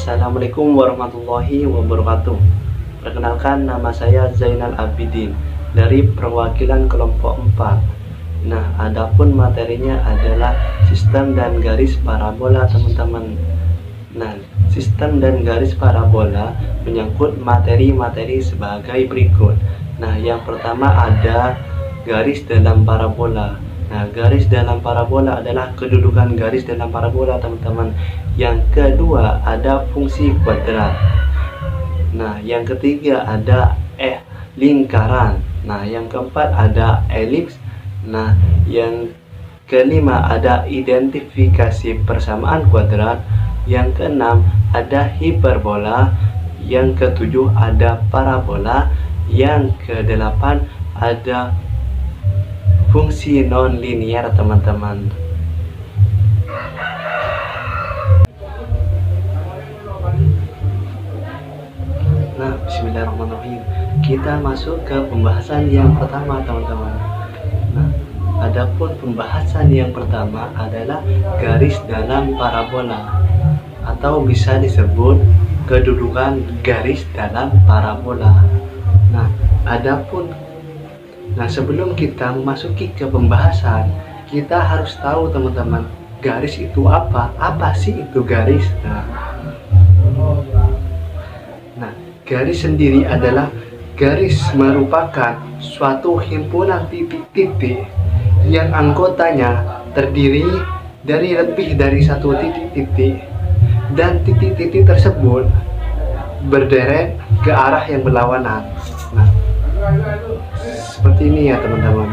Assalamualaikum warahmatullahi wabarakatuh. Perkenalkan, nama saya Zainal Abidin dari perwakilan kelompok 4. Nah, adapun materinya adalah sistem dan garis parabola, teman-teman. Nah, sistem dan garis parabola menyangkut materi-materi sebagai berikut. Nah, yang pertama ada garis dalam parabola. Nah, garis dalam parabola adalah kedudukan garis dalam parabola, teman-teman. Yang kedua ada fungsi kuadrat. Nah, yang ketiga ada lingkaran. Nah, yang keempat ada elips. Nah, yang kelima ada identifikasi persamaan kuadrat. Yang keenam ada hiperbola. Yang ketujuh ada parabola. Yang kedelapan ada fungsi non linear, teman-teman. Nah, bismillahirrahmanirrahim. Kita masuk ke pembahasan yang pertama, teman-teman. Nah, adapun pembahasan yang pertama adalah garis dalam parabola, atau bisa disebut kedudukan garis dalam parabola. Nah, sebelum kita memasuki ke pembahasan, kita harus tahu, teman-teman, garis itu apa? Apa sih itu garis? Nah, garis sendiri adalah garis merupakan suatu himpunan titik-titik yang anggotanya terdiri dari lebih dari satu titik-titik, dan titik-titik tersebut berderet ke arah yang berlawanan. Nah, seperti ini ya, teman-teman.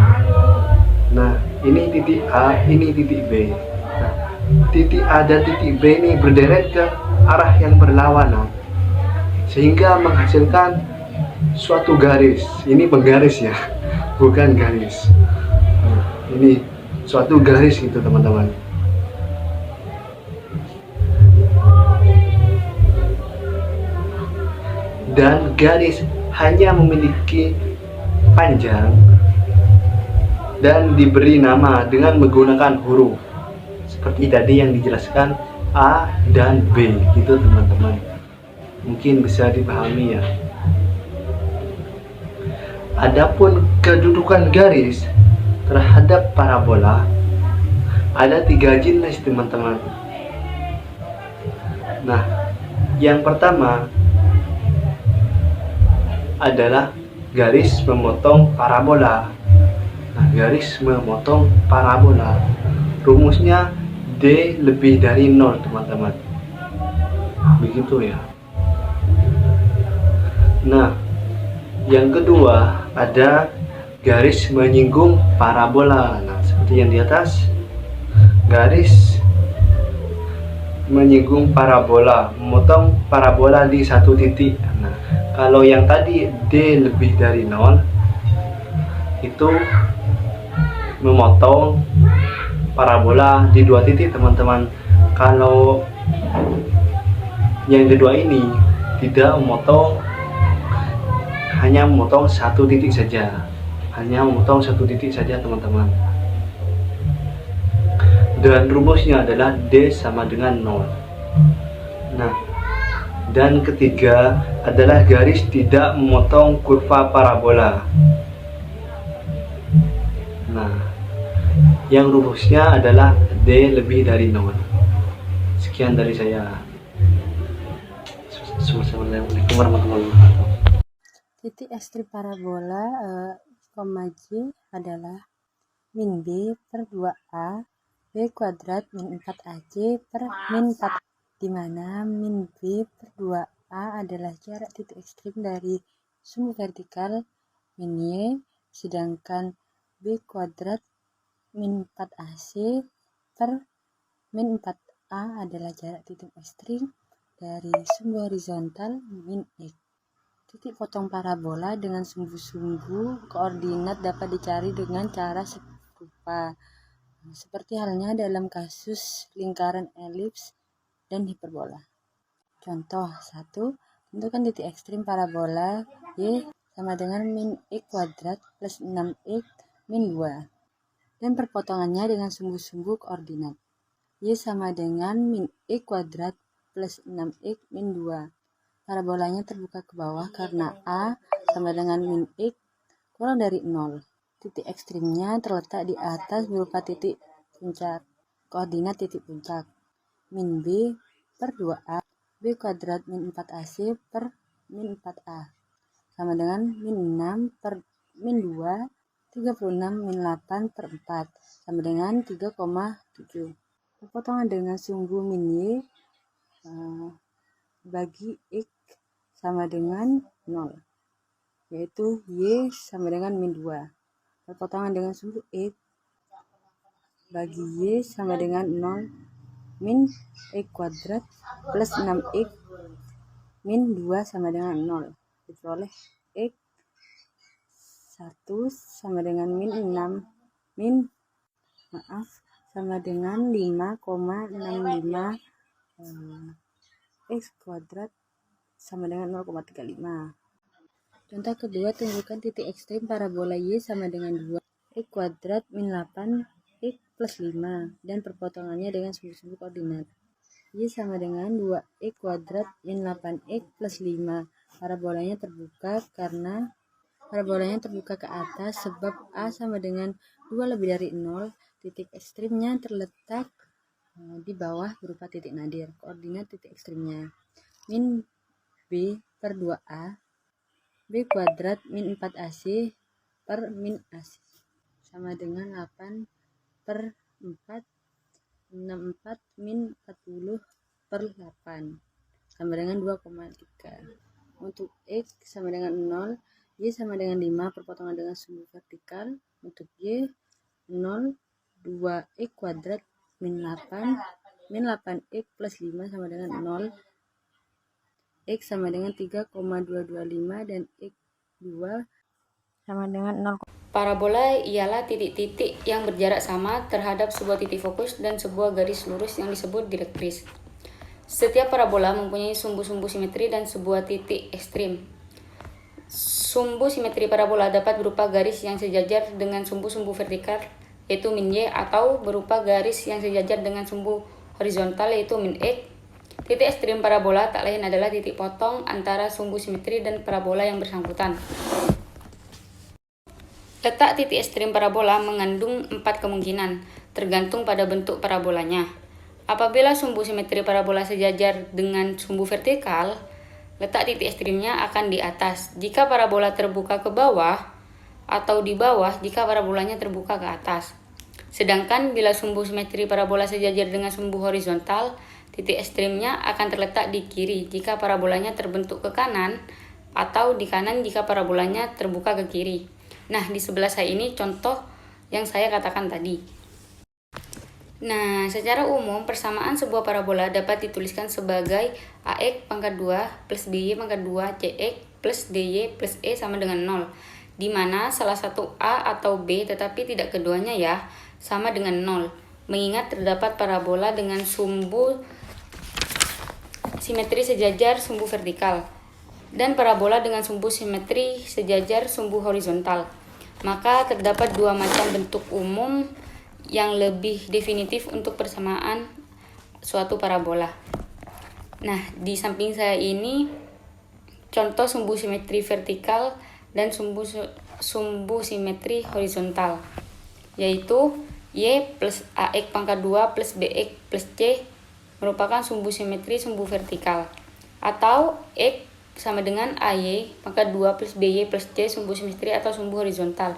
Nah, ini titik A, ini titik B. Nah, titik A dan titik B ini berderet ke arah yang berlawanan, sehingga menghasilkan suatu garis. Ini penggaris ya, bukan garis. Nah, ini suatu garis gitu, teman-teman. Dan garis hanya memiliki panjang dan diberi nama dengan menggunakan huruf seperti tadi yang dijelaskan A dan B gitu, teman-teman. Mungkin bisa dipahami ya. Adapun kedudukan garis terhadap parabola ada 3 jenis, teman-teman. Nah, yang pertama adalah garis memotong parabola. Nah, garis memotong parabola rumusnya D lebih dari 0, teman-teman. Begitu ya. Nah, yang kedua ada garis menyinggung parabola. Nah, seperti yang di atas, garis menyinggung parabola, memotong parabola di satu titik. Nah, kalau yang tadi D lebih dari 0 itu memotong parabola di 2 titik, teman-teman. Kalau yang kedua ini tidak memotong, hanya memotong satu titik saja. Teman-teman. Dan rumusnya adalah D sama dengan 0. Nah, dan ketiga adalah garis tidak memotong kurva parabola. Nah, yang rumusnya adalah D lebih dari 0. Sekian dari saya. Assalamualaikum warahmatullahi wabarakatuh. Titik ekstrim parabola G adalah min B per 2A B kuadrat min 4AC per min 4, di mana min B per 2A adalah jarak titik ekstrim dari sumbu vertikal min Y, sedangkan B kuadrat min 4AC per min 4A adalah jarak titik ekstrim dari sumbu horizontal min X. Titik potong parabola dengan sumbu-sumbu koordinat dapat dicari dengan cara serupa, seperti halnya dalam kasus lingkaran, elips, dan hiperbola. Contoh 1. Tentukan titik ekstrim parabola Y sama dengan min X kuadrat plus 6X min 2, dan perpotongannya dengan sumbu-sumbu koordinat. Y sama dengan min X kuadrat plus 6x min 2. Parabolanya terbuka ke bawah karena A sama dengan min x kurang dari 0. Titik ekstrimnya terletak di atas berupa titik puncak. Koordinat titik puncak. Min B per 2A B kuadrat min 4AC per min 4A sama dengan min 6 per min 2 36 min 8 per 4 sama dengan 3,7. Perpotongan dengan sumbu min Y bagi X sama dengan 0, yaitu Y sama dengan min 2. Perpotongan dengan sumbu X bagi Y sama dengan 0 min X kuadrat plus 6X min 2 sama dengan 0. Diperoleh X 1 sama dengan min 6 sama dengan 5,65 X kuadrat sama dengan 0,35. Contoh kedua, tunjukkan titik ekstrim parabola Y sama dengan 2 X kuadrat min 8 X plus 5 dan perpotongannya dengan sumbu-sumbu koordinat. Y sama dengan 2X kuadrat min 8X plus 5. Parabolanya terbuka ke atas sebab A sama dengan 2 lebih dari 0. Titik ekstrimnya terletak di bawah berupa titik nadir. Koordinat titik ekstrimnya min B per 2A B kuadrat min 4AC per min AC sama dengan 8 per 4 64 min 40 per 8 sama dengan 2,3. Untuk X sama dengan 0, Y sama dengan 5, perpotongan dengan sumbu vertikal. Untuk Y 0, 2X kuadrat min 8X plus 5 sama dengan 0. X sama dengan 3,225 dan X2 sama dengan 0. Parabola ialah titik-titik yang berjarak sama terhadap sebuah titik fokus dan sebuah garis lurus yang disebut direktris. Setiap parabola mempunyai sumbu-sumbu simetri dan sebuah titik ekstrim. Sumbu simetri parabola dapat berupa garis yang sejajar dengan sumbu-sumbu vertikal, yaitu min Y, atau berupa garis yang sejajar dengan sumbu horizontal, yaitu min X. Titik ekstrim parabola tak lain adalah titik potong antara sumbu simetri dan parabola yang bersangkutan. Letak titik ekstrim parabola mengandung 4 kemungkinan, tergantung pada bentuk parabolanya. Apabila sumbu simetri parabola sejajar dengan sumbu vertikal, letak titik ekstrimnya akan di atas jika parabola terbuka ke bawah, atau di bawah jika parabolanya terbuka ke atas. Sedangkan bila sumbu simetri parabola sejajar dengan sumbu horizontal, titik ekstrimnya akan terletak di kiri jika parabolanya terbentuk ke kanan, atau di kanan jika parabolanya terbuka ke kiri. Nah, di sebelah saya ini contoh yang saya katakan tadi. Nah, secara umum persamaan sebuah parabola dapat dituliskan sebagai AX pangkat 2 plus BY pangkat 2 CX plus DY plus E sama dengan 0, di mana salah satu A atau B tetapi tidak keduanya ya sama dengan 0, mengingat terdapat parabola dengan sumbu simetri sejajar sumbu vertikal dan parabola dengan sumbu simetri sejajar sumbu horizontal. Maka terdapat dua macam bentuk umum yang lebih definitif untuk persamaan suatu parabola. Nah, di samping saya ini contoh sumbu simetri vertikal dan sumbu simetri horizontal, yaitu Y plus AX pangkat 2 plus BX plus C merupakan sumbu simetri sumbu vertikal, atau X sama dengan AY pangkat 2 plus BY plus C sumbu simetri atau sumbu horizontal.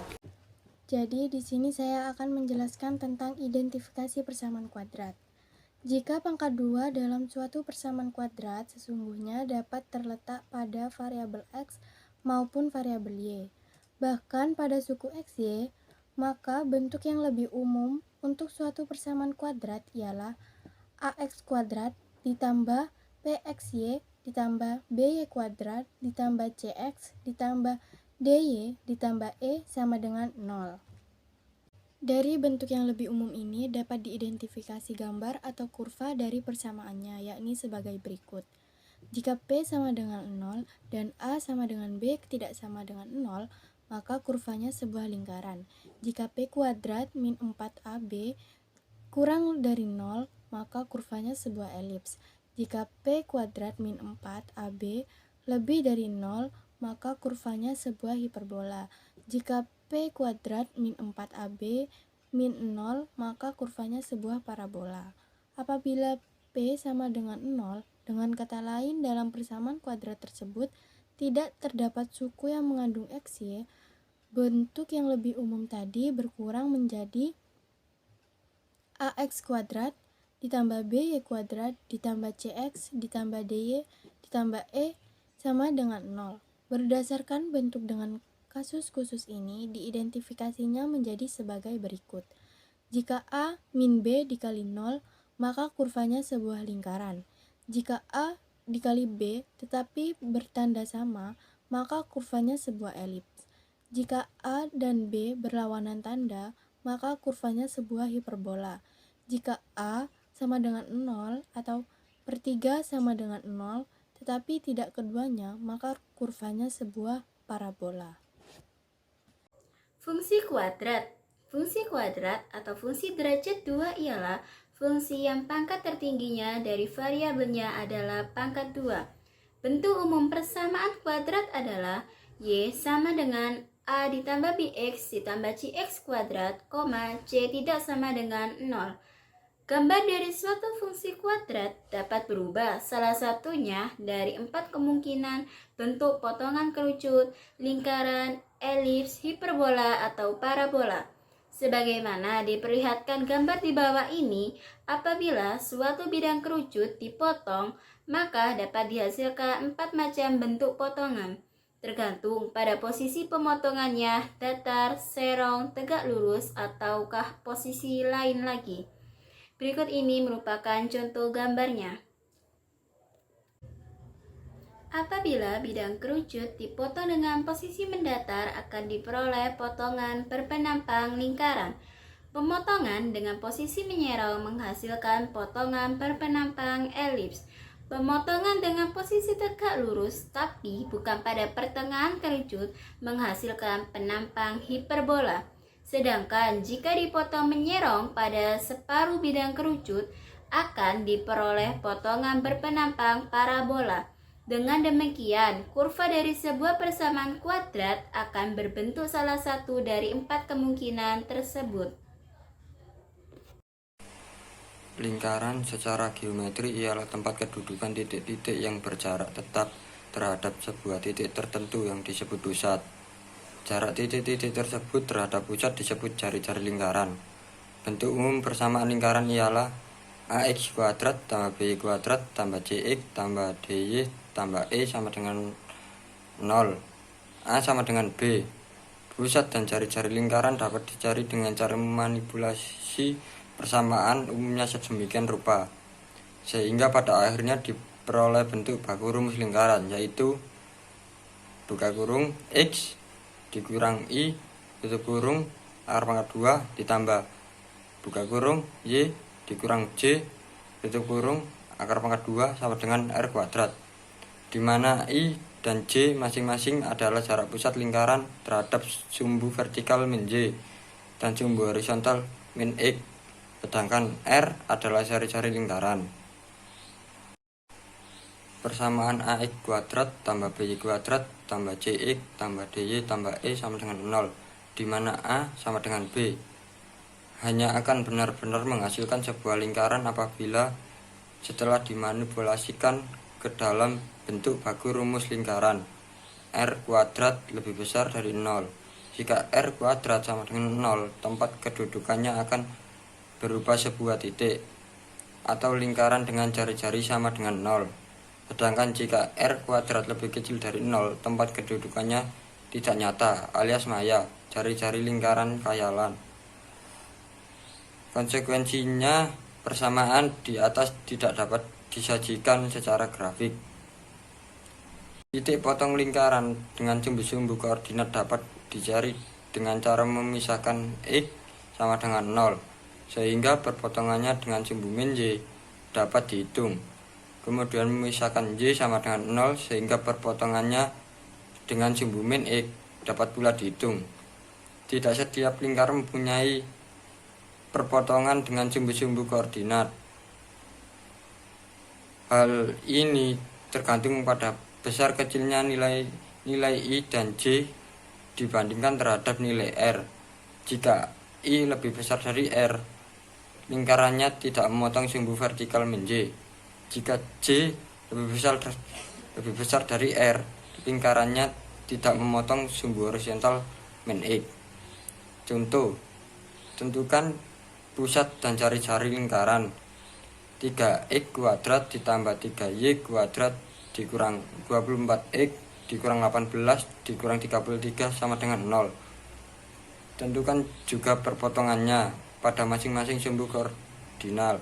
Jadi, di sini saya akan menjelaskan tentang identifikasi persamaan kuadrat. Jika pangkat 2 dalam suatu persamaan kuadrat sesungguhnya dapat terletak pada variabel X maupun variabel Y, bahkan pada suku XY, maka bentuk yang lebih umum untuk suatu persamaan kuadrat ialah AX kuadrat ditambah PXY ditambah BY kuadrat ditambah CX ditambah DY ditambah E sama dengan 0. Dari bentuk yang lebih umum ini dapat diidentifikasi gambar atau kurva dari persamaannya, yakni sebagai berikut. Jika P sama dengan 0 dan A sama dengan B tidak sama dengan 0, maka kurvanya sebuah lingkaran. Jika P kuadrat min 4AB kurang dari 0, maka kurvanya sebuah elips. Jika P kuadrat min 4AB lebih dari 0, maka kurvanya sebuah hiperbola. Jika P kuadrat min 4AB min 0, maka kurvanya sebuah parabola. Apabila P sama dengan 0, dengan kata lain dalam persamaan kuadrat tersebut tidak terdapat suku yang mengandung XY, bentuk yang lebih umum tadi berkurang menjadi AX kuadrat ditambah BY kuadrat ditambah CX ditambah DY ditambah E sama dengan 0. Berdasarkan bentuk dengan kasus khusus ini, diidentifikasinya menjadi sebagai berikut. Jika A min B dikali 0, maka kurvanya sebuah lingkaran. Jika A dikali B tetapi bertanda sama, maka kurvanya sebuah elips. Jika A dan B berlawanan tanda, maka kurvanya sebuah hiperbola. Jika A sama dengan 0 atau per 3 sama dengan 0, tetapi tidak keduanya, maka kurvanya sebuah parabola. Fungsi kuadrat. Fungsi kuadrat atau fungsi derajat 2 ialah fungsi yang pangkat tertingginya dari variabelnya adalah pangkat 2. Bentuk umum persamaan kuadrat adalah Y sama dengan A ditambah BX ditambah CX kuadrat, C tidak sama dengan 0. Gambar dari suatu fungsi kuadrat dapat berubah, salah satunya dari 4 kemungkinan bentuk potongan kerucut, lingkaran, elips, hiperbola, atau parabola. Sebagaimana diperlihatkan gambar di bawah ini, apabila suatu bidang kerucut dipotong, maka dapat dihasilkan 4 macam bentuk potongan. Tergantung pada posisi pemotongannya, datar, serong, tegak lurus, ataukah posisi lain lagi. Berikut ini merupakan contoh gambarnya. Apabila bidang kerucut dipotong dengan posisi mendatar, akan diperoleh potongan berpenampang lingkaran. Pemotongan dengan posisi menyerong menghasilkan potongan berpenampang elips. Pemotongan dengan posisi tegak lurus tapi bukan pada pertengahan kerucut menghasilkan penampang hiperbola. Sedangkan jika dipotong menyerong pada separuh bidang kerucut, akan diperoleh potongan berpenampang parabola. Dengan demikian, kurva dari sebuah persamaan kuadrat akan berbentuk salah satu dari 4 kemungkinan tersebut. Lingkaran secara geometri ialah tempat kedudukan titik-titik yang berjarak tetap terhadap sebuah titik tertentu yang disebut pusat. Jarak titik-titik tersebut terhadap pusat disebut jari-jari lingkaran. Bentuk umum persamaan lingkaran ialah AX kuadrat tambah BY kuadrat tambah CX tambah DY tambah E sama dengan 0. A sama dengan B. Pusat dan jari-jari lingkaran dapat dicari dengan cara memanipulasi persamaan umumnya sedemikian rupa, sehingga pada akhirnya diperoleh bentuk baku rumus lingkaran, yaitu buka kurung X dikurang I tutup kurung akar pangkat 2 ditambah buka kurung Y dikurang J tutup kurung akar pangkat 2 sama dengan R kuadrat, di mana I dan J masing-masing adalah jarak pusat lingkaran terhadap sumbu vertikal min J dan sumbu horizontal min X, sedangkan R adalah jari-jari lingkaran. Persamaan AX kuadrat tambah BY kuadrat tambah CX tambah DY tambah E sama dengan 0, di mana A sama dengan B, hanya akan benar-benar menghasilkan sebuah lingkaran apabila setelah dimanipulasikan ke dalam bentuk baku rumus lingkaran R kuadrat lebih besar dari 0. Jika R kuadrat sama dengan 0, tempat kedudukannya akan berupa sebuah titik atau lingkaran dengan jari-jari sama dengan 0. Sedangkan jika R kuadrat lebih kecil dari 0, tempat kedudukannya tidak nyata alias maya, jari-jari lingkaran khayalan. Konsekuensinya, persamaan di atas tidak dapat disajikan secara grafik. Titik potong lingkaran dengan sumbu-sumbu koordinat dapat dicari dengan cara memisahkan X sama dengan 0, sehingga perpotongannya dengan sumbu min Y dapat dihitung. Kemudian memisahkan Y sama dengan 0 sehingga perpotongannya dengan sumbu min X dapat pula dihitung. Tidak setiap lingkaran mempunyai perpotongan dengan sumbu-sumbu koordinat. Hal ini tergantung pada besar kecilnya nilai I dan J dibandingkan terhadap nilai R. Jika I lebih besar dari R, lingkarannya tidak memotong sumbu vertikal min J. Jika J lebih besar dari R, lingkarannya tidak memotong sumbu horizontal min X. Contoh, tentukan pusat dan cari-cari lingkaran. 3x kuadrat ditambah 3y kuadrat dikurang 24x dikurang 18 dikurang 33 sama dengan 0. Tentukan juga perpotongannya pada masing-masing sumbu koordinat.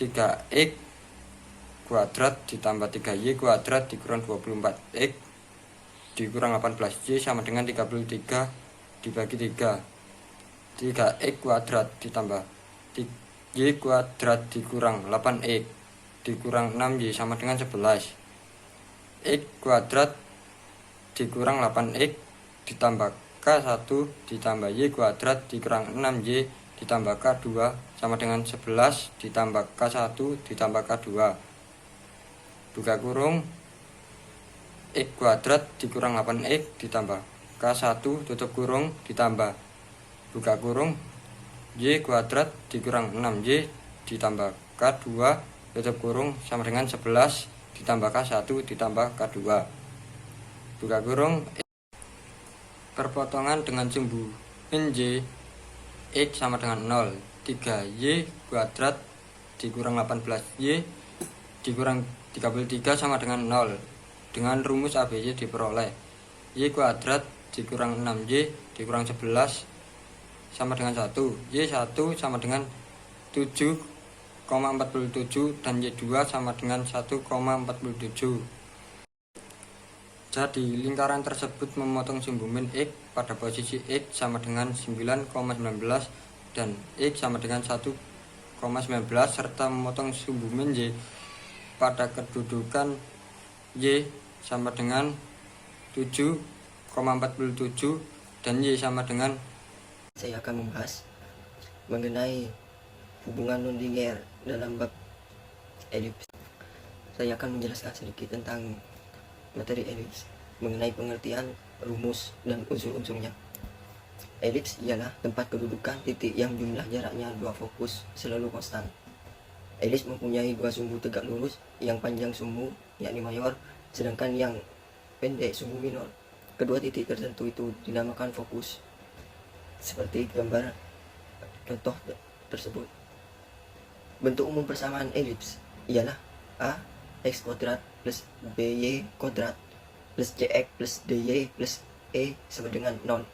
3x kuadrat ditambah 3y kuadrat dikurang 24x dikurang 18y sama dengan 33 dibagi 3. 3x kuadrat ditambah y kuadrat dikurang 8x dikurang 6y sama dengan 11. X kuadrat dikurang 8x ditambah K1 ditambah y kuadrat dikurang 6y ditambah K2 sama dengan 11 ditambah K1 ditambah K2. Buka kurung, X kuadrat dikurang 8x ditambah K1 tutup kurung ditambah buka kurung y kuadrat dikurang 6y ditambah K2 tutup kurung sama dengan 11 ditambah K1 ditambah K2. Buka kurung. Perpotongan dengan sumbu min J, X sama dengan 0. 3y kuadrat dikurang 18y dikurang 33 sama dengan 0. Dengan rumus ABC diperoleh y kuadrat dikurang 6y dikurang 11 sama dengan 1. Y1 sama dengan 7,47 dan Y2 sama dengan 1,47. Jadi lingkaran tersebut memotong sumbu min X pada posisi X sama dengan 9,19 dan X sama dengan 1,19 serta memotong sumbu min Y pada kedudukan Y sama dengan 7,47 dan Y sama dengan. Saya akan membahas mengenai hubungan non-linear dalam bab elips. Saya akan menjelaskan sedikit tentang materi elips mengenai pengertian, rumus, dan unsur-unsurnya. Elips ialah tempat kedudukan titik yang jumlah jaraknya dua fokus selalu konstan. Elips mempunyai dua sumbu tegak lurus, yang panjang sumbu yakni mayor, sedangkan yang pendek sumbu minor. Kedua titik tertentu itu dinamakan fokus. Seperti gambar contoh tersebut. Bentuk umum persamaan elips ialah a x kuadrat plus by kuadrat plus cx plus dy plus e sama dengan 0.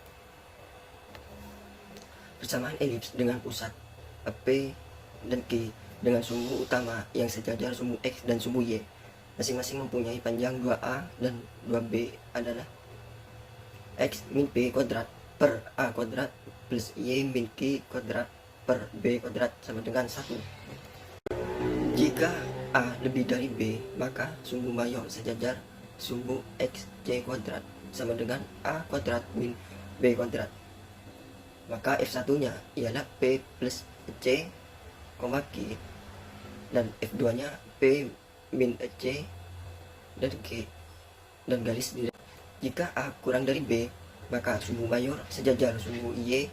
Persamaan elips dengan pusat P dan Q dengan sumbu utama yang sejajar sumbu x dan sumbu y masing-masing mempunyai panjang 2a dan 2b adalah x min p kuadrat per a kuadrat plus y min q kuadrat per b kuadrat sama dengan 1. Jika a lebih dari b, maka sumbu mayor sejajar sumbu x c kuadrat sama dengan a kuadrat min b kuadrat. Maka f1-nya ialah p plus c, q, dan f2-nya p min c dan q, dan garis di. Jika a kurang dari b, maka sumbu mayor sejajar sumbu y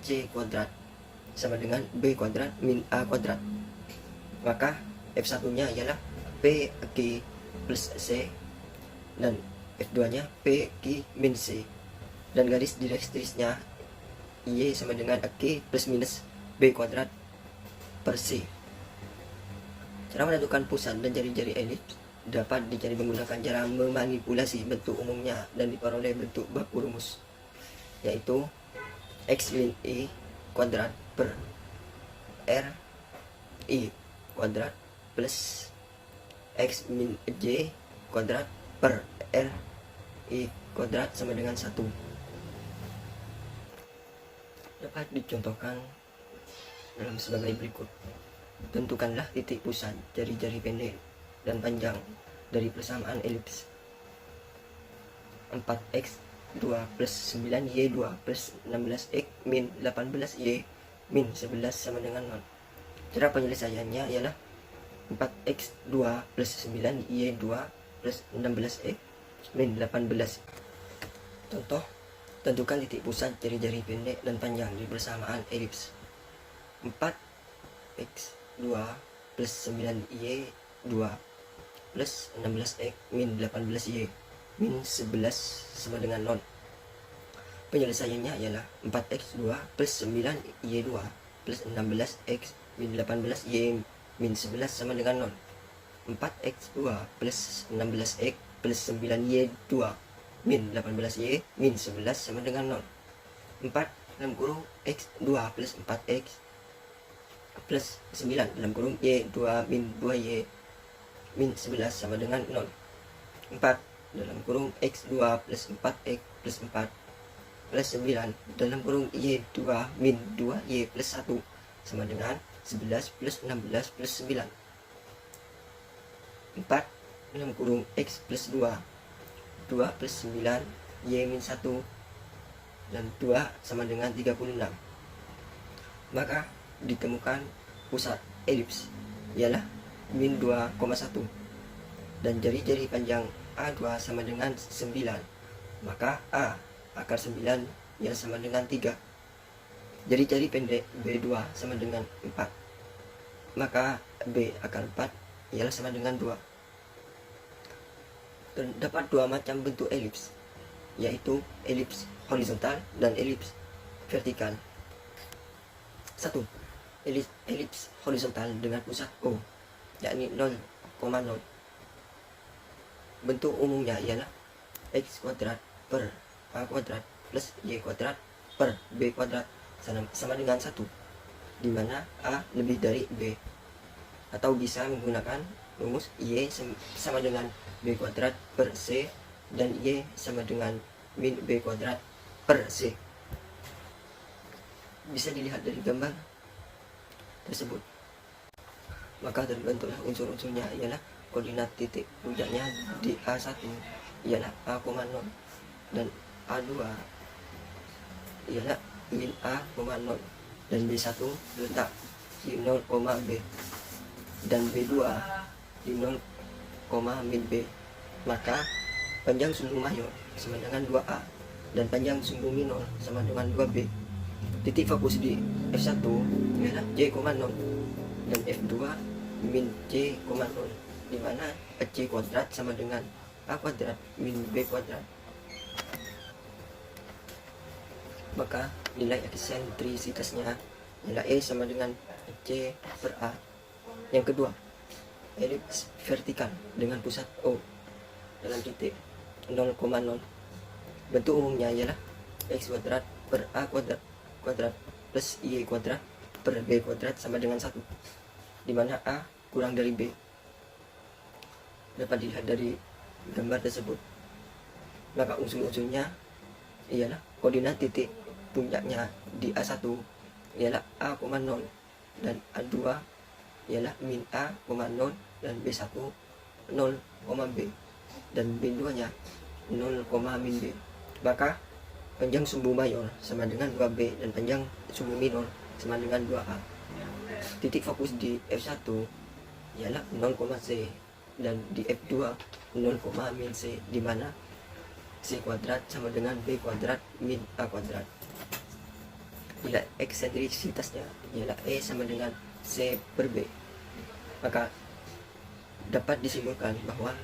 c kuadrat sama dengan b kuadrat min a kuadrat. Maka f1-nya ialah p q plus c dan f2-nya p q min c, dan garis direktrisnya y sama dengan q plus minus b kuadrat per c. Cara menentukan pusat dan jari-jari elips dapat dicari menggunakan cara memanipulasi bentuk umumnya dan diperoleh bentuk baku rumus, yaitu x min i kuadrat per r i kuadrat plus x min j kuadrat per r i kuadrat sama dengan 1. Dapat dicontohkan dalam sebagai berikut. Tentukanlah titik pusat jari-jari pendek dan panjang dari persamaan elips. 4x 2 plus 9y 2 plus 16x min 18y min 11 sama dengan 0. Cara penyelesaiannya ialah 4x2 plus 9y2 plus 16x min 18. Contoh, tentukan titik pusat jari-jari pendek dan panjang di persamaan elips. 4x2 plus 9y2 plus 16x min 18y min 11 sama dengan 0. Penyelesaiannya ialah 4x2 plus 9y2 plus 16x min 18y min 11 sama dengan 0. 4x2 plus 16x plus 9y2 min 18y min 11 sama dengan 0. 4 dalam kurung x2 plus 4x plus 9 dalam kurung y2 min 2y min 11 sama dengan 0. 4 dalam kurung x2 plus 4x plus 4 plus 9 dalam kurung y2 min 2y plus 1 sama dengan 11 plus 16 plus 9. 4 dalam kurung x plus 2 plus 9 y min 1 dan 2 sama dengan 36. Maka ditemukan pusat elips ialah min 2,1 dan jari-jari panjang A2 sama dengan 9. Maka A akar 9 ialah sama dengan 3. Jari-jari pendek B2 sama dengan 4. Maka B akar 4 ialah sama dengan 2. Terdapat dua macam bentuk elips, yaitu elips horizontal dan elips vertikal. 1. Elips horizontal dengan pusat O, yakni 0,0. Bentuk umumnya ialah x kuadrat per a kuadrat plus y kuadrat per b kuadrat sama dengan 1, di mana a lebih dari b, atau bisa menggunakan rumus y sama dengan b kuadrat per c dan y sama dengan min b kuadrat per c. Bisa dilihat dari gambar tersebut. Maka terbentuklah unsur-unsurnya ialah koordinat titik puncaknya di A1 ialah A,0 dan A2 ialah min A,0 dan B1 letak di 0, B dan B2 di 0, min B. Maka panjang sumbu mayor sama dengan 2A dan panjang sumbu minor sama dengan 2B. Titik fokus di F1 ialah J,0 dan F2 min J,0, di mana C kuadrat sama dengan A kuadrat min B kuadrat. Maka nilai eksentrisitasnya ialah E sama dengan C per A. Yang kedua, elips vertikal dengan pusat O dalam titik 0,0. Bentuk umumnya ialah x kuadrat per A kuadrat plus y kuadrat per b kuadrat sama dengan 1, di mana A kurang dari B. Dapat dilihat dari gambar tersebut. Maka unsur-unsurnya ialah koordinat titik puncaknya di A1 ialah A,0 dan A2 ialah min A,0 dan B1 0, B dan B2 nya 0, min B. Maka panjang sumbu mayor sama dengan 2B dan panjang sumbu minor sama dengan 2A. Titik fokus di F1 ialah 0, C dan di F2 0, min C, di mana C kuadrat sama dengan B kuadrat min A kuadrat. Bila eksentrisitasnya ialah E sama dengan C per B, maka dapat disimpulkan bahwa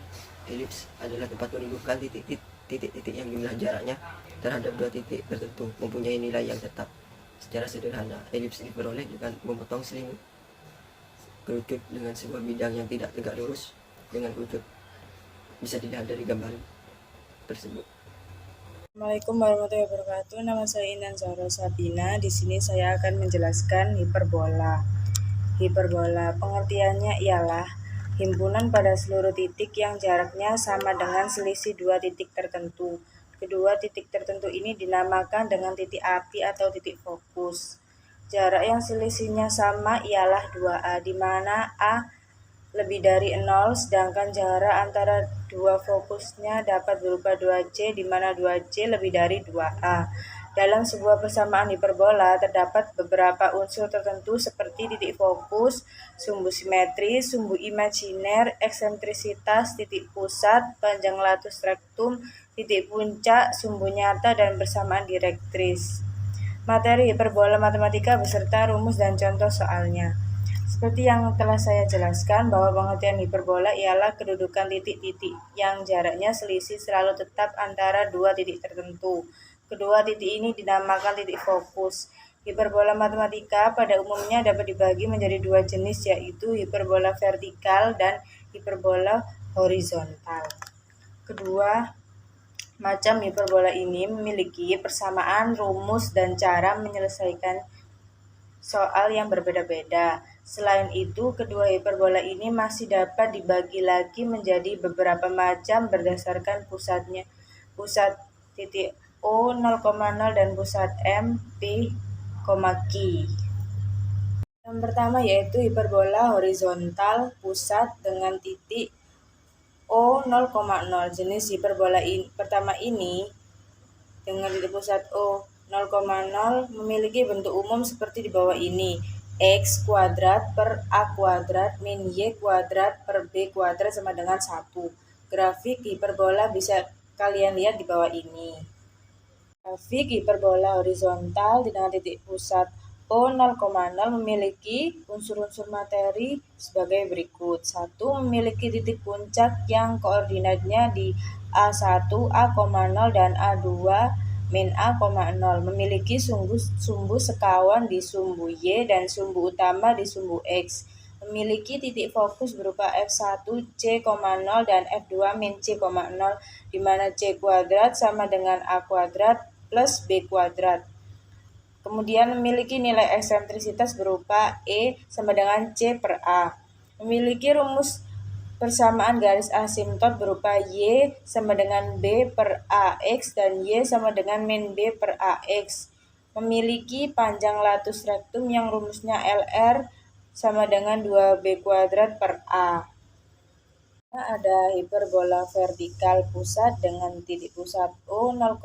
elips adalah tempat menunjukkan titik-titik yang jumlah jaraknya terhadap dua titik tertentu mempunyai nilai yang tetap. Secara sederhana, elips diperoleh dengan memotong selimut kerucut dengan sebuah bidang yang tidak tegak lurus dengan kerucut. Bisa dilihat dari gambar tersebut. Assalamualaikum warahmatullahi wabarakatuh. Nama saya Intan Zahra Sabina. Di sini saya akan menjelaskan hiperbola. Hiperbola pengertiannya ialah himpunan pada seluruh titik yang jaraknya sama dengan selisih dua titik tertentu. Kedua titik tertentu ini dinamakan dengan titik api atau titik fokus. Jarak yang selisihnya sama ialah 2A, di mana A lebih dari 0, sedangkan jarak antara dua fokusnya dapat berupa 2C, di mana 2C lebih dari 2A. Dalam sebuah persamaan hiperbola terdapat beberapa unsur tertentu seperti titik fokus, sumbu simetri, sumbu imajiner, eksentrisitas, titik pusat, panjang latus rektum, titik puncak, sumbu nyata, dan persamaan direktris. Materi hiperbola matematika beserta rumus dan contoh soalnya. Seperti yang telah saya jelaskan bahwa pengertian hiperbola ialah kedudukan titik-titik yang jaraknya selisih selalu tetap antara dua titik tertentu. Kedua titik ini dinamakan titik fokus. Hiperbola matematika pada umumnya dapat dibagi menjadi dua jenis, yaitu hiperbola vertikal dan hiperbola horizontal. Kedua macam hiperbola ini memiliki persamaan rumus dan cara menyelesaikan soal yang berbeda-beda. Selain itu, kedua hiperbola ini masih dapat dibagi lagi menjadi beberapa macam berdasarkan pusat titik O 0,0 dan pusat M, P, Q. Yang pertama yaitu hiperbola horizontal pusat dengan titik O 0,0. Jenis hiperbola pertama ini dengan titik pusat O 0,0 memiliki bentuk umum seperti di bawah ini. X kuadrat per A kuadrat min Y kuadrat per B kuadrat sama dengan 1. Grafik hiperbola bisa kalian lihat di bawah ini. Grafik hiperbola horizontal dengan titik pusat O 0,0 memiliki unsur-unsur materi sebagai berikut. 1. Memiliki titik puncak yang koordinatnya di A1, A,0 dan A2 min A,0. Memiliki sumbu sekawan di sumbu Y dan sumbu utama di sumbu X. Memiliki titik fokus berupa F1 C,0 dan F2 min C,0, di mana C kuadrat sama dengan A kuadrat plus B kuadrat. Kemudian memiliki nilai eksentrisitas berupa E sama dengan C per A. Memiliki rumus persamaan garis asimtot berupa Y sama dengan B per AX dan Y sama dengan min B per AX. Memiliki panjang latus rektum yang rumusnya LR sama dengan 2B kuadrat per A. Ada hiperbola vertikal pusat dengan titik pusat O 0,0.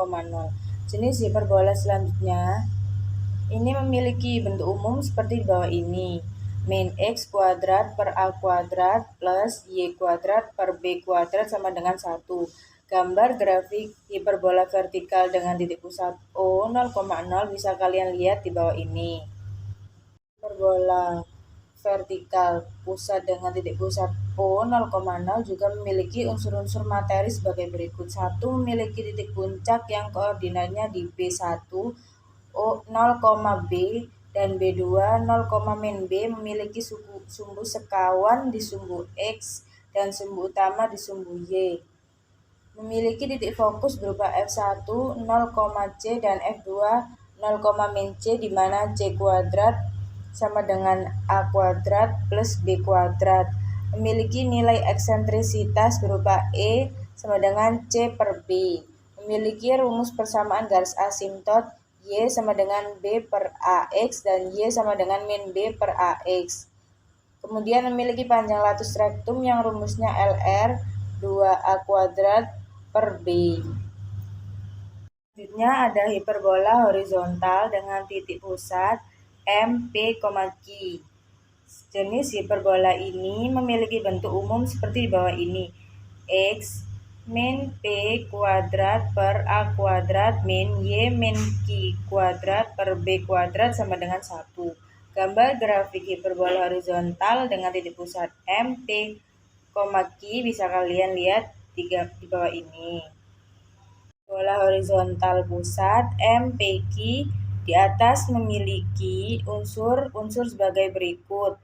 Jenis hiperbola selanjutnya ini memiliki bentuk umum seperti di bawah ini. Min X kuadrat per A kuadrat plus Y kuadrat per B kuadrat sama dengan 1. Gambar grafik hiperbola vertikal dengan titik pusat O 0,0 bisa kalian lihat di bawah ini. Hiperbola vertikal pusat dengan titik pusat O 0,0 juga memiliki unsur-unsur materi sebagai berikut. 1. Memiliki titik puncak yang koordinatnya di B1, O 0, B dan B2 0, min B. Memiliki sumbu sekawan di sumbu X dan sumbu utama di sumbu Y. Memiliki titik fokus berupa F1 0, C dan F2 0, min C, di mana C kuadrat sama dengan A kuadrat plus B kuadrat. Memiliki nilai eksentrisitas berupa E sama dengan C per B. Memiliki rumus persamaan garis asimtot Y sama dengan B per AX dan Y sama dengan min B per AX. Kemudian memiliki panjang latus rektum yang rumusnya LR 2A kuadrat per B. Selanjutnya ada hiperbola horizontal dengan titik pusat M, P, Q. Jenis hiperbola ini memiliki bentuk umum seperti di bawah ini. X min P kuadrat per A kuadrat min Y min Q kuadrat per B kuadrat sama dengan 1. Gambar grafik hiperbola horizontal dengan titik pusat M, P, Q bisa kalian lihat di bawah ini. Hiperbola horizontal pusat M, P, Q di atas memiliki unsur-unsur sebagai berikut,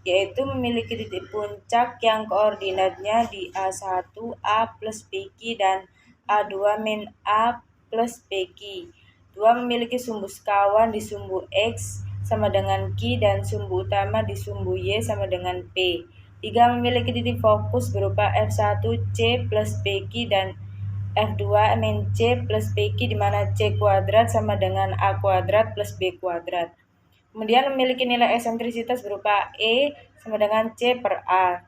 yaitu memiliki titik puncak yang koordinatnya di A1, A plus PQ dan A2 min A plus PQ. 2. Memiliki sumbu sekawan di sumbu X sama dengan Q dan sumbu utama di sumbu Y sama dengan P. 3. Memiliki titik fokus berupa F1 C plus PQ dan F2 min C plus PQ, di mana C kuadrat sama dengan A kuadrat plus B kuadrat. Kemudian memiliki nilai eksentrisitas berupa E sama dengan C per A.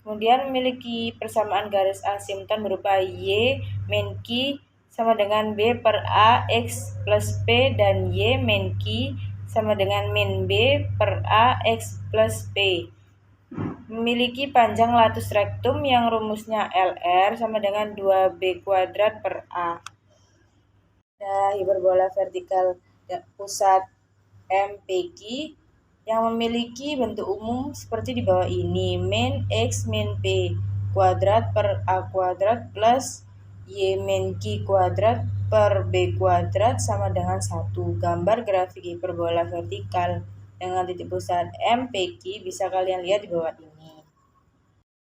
Kemudian memiliki persamaan garis asimton berupa Y min Q sama dengan B per A X plus P dan Y min Q sama dengan min B per A X plus P. Memiliki panjang latus rektum yang rumusnya LR sama dengan 2B kuadrat per A. Ada hiperbola vertikal pusat MPQ yang memiliki bentuk umum seperti di bawah ini. Min X min P kuadrat per A kuadrat plus Y min Q kuadrat per B kuadrat sama dengan 1. Gambar grafik hiperbola vertikal dengan titik pusat MPQ bisa kalian lihat di bawah ini.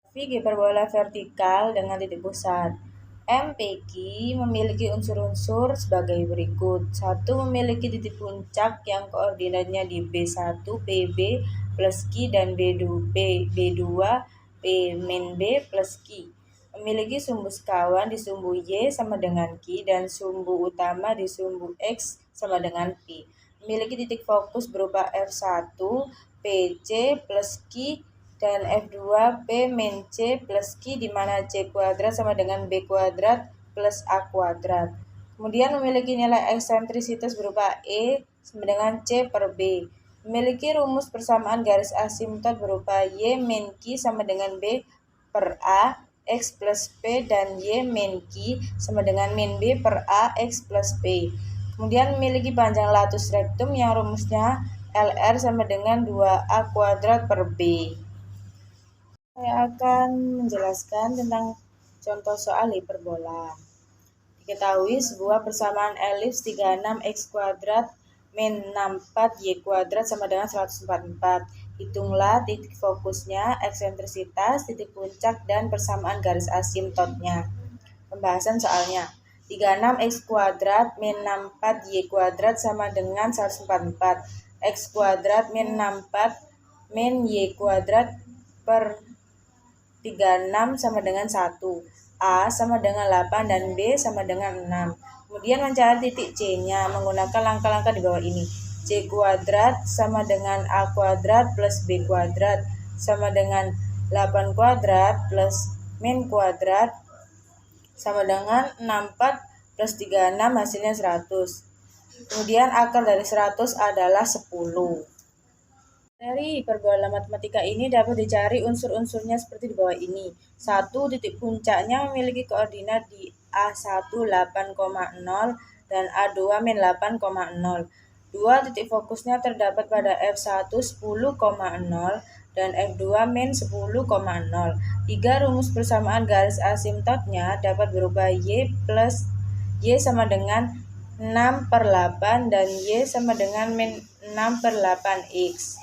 Grafik hiperbola vertikal dengan titik pusat MPQ memiliki unsur-unsur sebagai berikut. 1. Memiliki titik puncak yang koordinatnya di B1 PB plus Q dan B2 P min B plus Q. Memiliki sumbu sekawan di sumbu Y sama dengan Q dan sumbu utama di sumbu X sama dengan P. Memiliki titik fokus berupa F1 PC plus Q dan F2 P min C plus Q di mana C kuadrat sama dengan B kuadrat plus A kuadrat. Kemudian memiliki nilai eksentrisitas berupa E sama dengan C per B. Memiliki rumus persamaan garis asimtot berupa Y min Q sama dengan B per A X plus P dan Y min Q sama dengan min B per A X plus P. Kemudian memiliki panjang latus rektum yang rumusnya LR sama dengan 2A kuadrat per B. Saya akan menjelaskan tentang contoh soal hiperbola. Diketahui sebuah persamaan elips 36x kuadrat min 64y kuadrat sama dengan 144. Hitunglah titik fokusnya, eksentrisitas, titik puncak, dan persamaan garis asimtotnya. Pembahasan soalnya. 36x kuadrat min 64y kuadrat sama dengan 144. X kuadrat min 64 min y kuadrat per 36 sama dengan 1. A sama dengan 8 dan B sama dengan 6. Kemudian mencari titik C-nya menggunakan langkah-langkah di bawah ini. C kuadrat sama dengan A kuadrat plus B kuadrat sama dengan 8 kuadrat plus min kuadrat sama dengan 64 plus 36 hasilnya 100. Kemudian akar dari 100 adalah 10. Dari hiperbola matematika ini dapat dicari unsur-unsurnya seperti di bawah ini. 1. Titik puncaknya memiliki koordinat di A1 8,0 dan A2 min 8,0. 2. Titik fokusnya terdapat pada F1 10,0 dan F2 min 10,0. 3. Rumus persamaan garis asimtotnya dapat berupa Y plus Y sama dengan 6 per 8 dan Y sama dengan min 6 per 8X.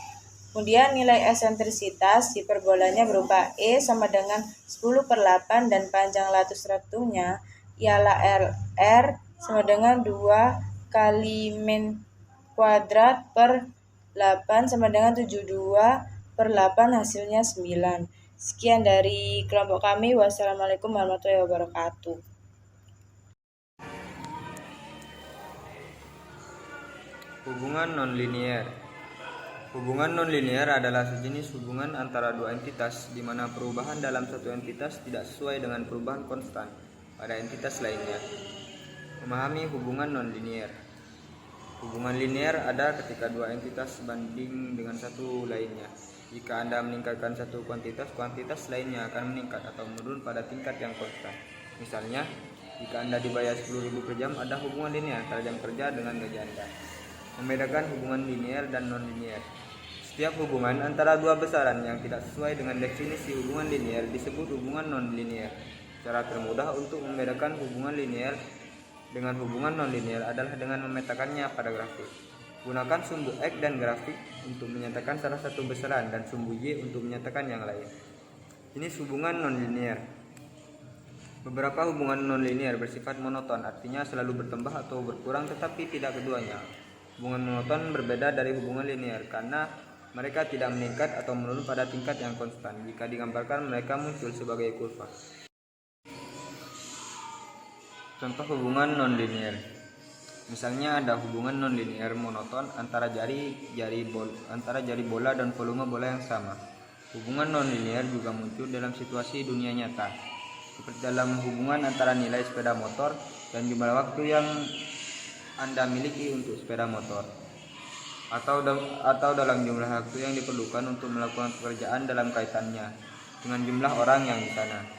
Kemudian nilai eksentrisitas hiperbolanya berupa E sama dengan 10 per 8 dan panjang latus rektumnya ialah LR sama dengan 2 kali min kuadrat per 8 sama dengan 72 per 8 hasilnya 9. Sekian dari kelompok kami. Wassalamualaikum warahmatullahi wabarakatuh. Hubungan nonlinier. Hubungan nonlinier adalah sejenis hubungan antara dua entitas di mana perubahan dalam satu entitas tidak sesuai dengan perubahan konstan pada entitas lainnya. Memahami hubungan nonlinier. Hubungan linier ada ketika dua entitas sebanding dengan satu lainnya. Jika Anda meningkatkan satu kuantitas, kuantitas lainnya akan meningkat atau menurun pada tingkat yang konstan. Misalnya, jika Anda dibayar 10.000 per jam, ada hubungan linier antara jam kerja dengan gaji Anda. Membedakan hubungan linier dan non-linier. Setiap hubungan antara dua besaran yang tidak sesuai dengan definisi hubungan linier disebut hubungan non-linier. Cara termudah untuk membedakan hubungan linier dengan hubungan non-linier adalah dengan memetakannya pada grafik. Gunakan sumbu X dan grafik untuk menyatakan salah satu besaran dan sumbu Y untuk menyatakan yang lain. Jenis hubungan non-linier. Beberapa hubungan non-linier bersifat monoton, artinya selalu bertambah atau berkurang tetapi tidak keduanya. Hubungan monoton berbeda dari hubungan linier karena mereka tidak meningkat atau menurun pada tingkat yang konstan. Jika digambarkan, mereka muncul sebagai kurva. Contoh hubungan non-linier. Misalnya ada hubungan non-linier monoton antara jari bola dan volume bola yang sama. Hubungan non-linier juga muncul dalam situasi dunia nyata, seperti dalam hubungan antara nilai sepeda motor dan jumlah waktu yang Anda miliki untuk sepeda motor, atau dalam jumlah waktu yang diperlukan untuk melakukan pekerjaan dalam kaitannya dengan jumlah orang yang di sana.